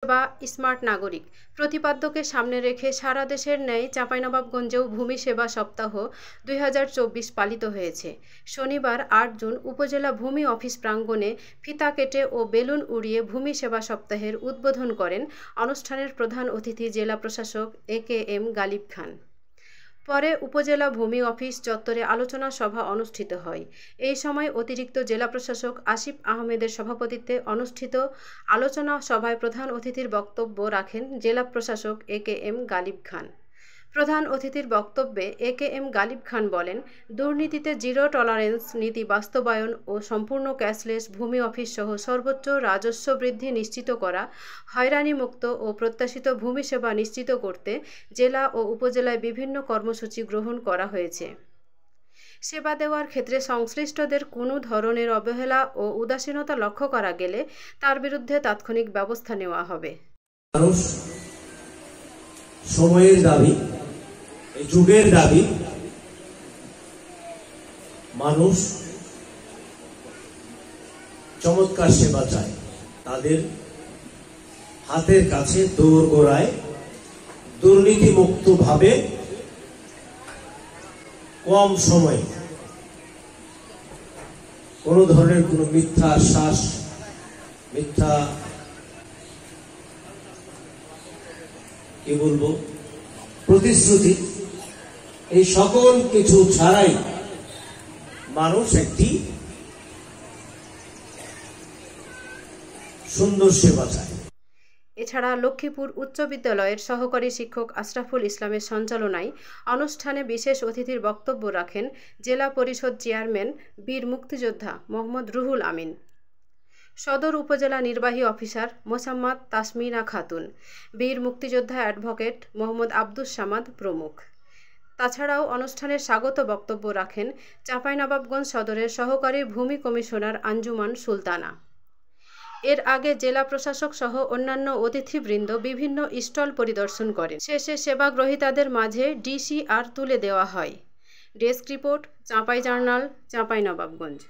বা স্মার্ট নাগরিক প্রতিপাদ্যকে সামনে রেখে সারা দেশের ন্যায় চাঁপাইনবাবগঞ্জেও ভূমি সেবা সপ্তাহ 2024 পালিত হয়েছে। শনিবার 8 জুন উপজেলা ভূমি অফিস প্রাঙ্গণে ফিতা কেটে ও বেলুন উড়িয়ে ভূমি সেবা সপ্তাহের উদ্বোধন করেন অনুষ্ঠানের প্রধান অতিথি জেলা প্রশাসক AKM গালিব খান। পরে উপজেলা ভূমি অফিস চত্বরে আলোচনা সভা অনুষ্ঠিত হয়। এই সময় অতিরিক্ত জেলা প্রশাসক আসিফ আহমেদের সভাপতিত্বে অনুষ্ঠিত আলোচনা সভায় প্রধান অতিথির বক্তব্য রাখেন জেলা প্রশাসক AKM গালিব খান। প্রধান অতিথির বক্তব্যে AKM গালিব খান বলেন, দুর্নীতিতে জিরো টলারেন্স নীতি বাস্তবায়ন ও সম্পূর্ণ ক্যাশলেস ভূমি অফিস সহ সর্বোচ্চ রাজস্ব বৃদ্ধি নিশ্চিত করা, হয়রানিমুক্ত ও প্রত্যাশিত ভূমি সেবা নিশ্চিত করতে জেলা ও উপজেলায় বিভিন্ন কর্মসূচি গ্রহণ করা হয়েছে। সেবা দেওয়ার ক্ষেত্রে সংশ্লিষ্টদের কোনো ধরনের অবহেলা ও উদাসীনতা লক্ষ্য করা গেলে তার বিরুদ্ধে তাৎক্ষণিক ব্যবস্থা নেওয়া হবে। সময়ের দাবি, যুগের দাবি, মানুষ চমৎকার সেবা চায়। তাদের হাতের কাছে দোরগোড়ায় দুর্নীতিমুক্ত ভাবে কম সময়ে কোন ধরনের কোন মিথ্যা আশ্বাস, মিথ্যা কি বলবো প্রতিশ্রুতি, এই সকল কিছু ছাড়াই মানুষ একটি সুন্দর সেবা চায়। এছাড়া লক্ষ্মীপুর উচ্চ বিদ্যালয়ের সহকারী শিক্ষক আশরাফুল ইসলামের সঞ্চালনায় অনুষ্ঠানে বিশেষ অতিথির বক্তব্য রাখেন জেলা পরিষদ চেয়ারম্যান বীর মুক্তিযোদ্ধা মোহাম্মদ রুহুল আমিন, সদর উপজেলা নির্বাহী অফিসার মোসাম্মদ তাসমিনা খাতুন, বীর মুক্তিযোদ্ধা অ্যাডভোকেট মোহাম্মদ আব্দুস সামাদ প্রমুখ। তাছাড়াও অনুষ্ঠানের স্বাগত বক্তব্য রাখেন চাঁপাইনবাবগঞ্জ সদরের সহকারী ভূমি কমিশনার আঞ্জুমান সুলতানা। এর আগে জেলা প্রশাসক সহ অন্যান্য অতিথিবৃন্দ বিভিন্ন স্টল পরিদর্শন করেন। শেষে সেবা গ্রহীতাদের মাঝে DCR তুলে দেওয়া হয়। Desk report, Chapai journal, Chapainawabganj.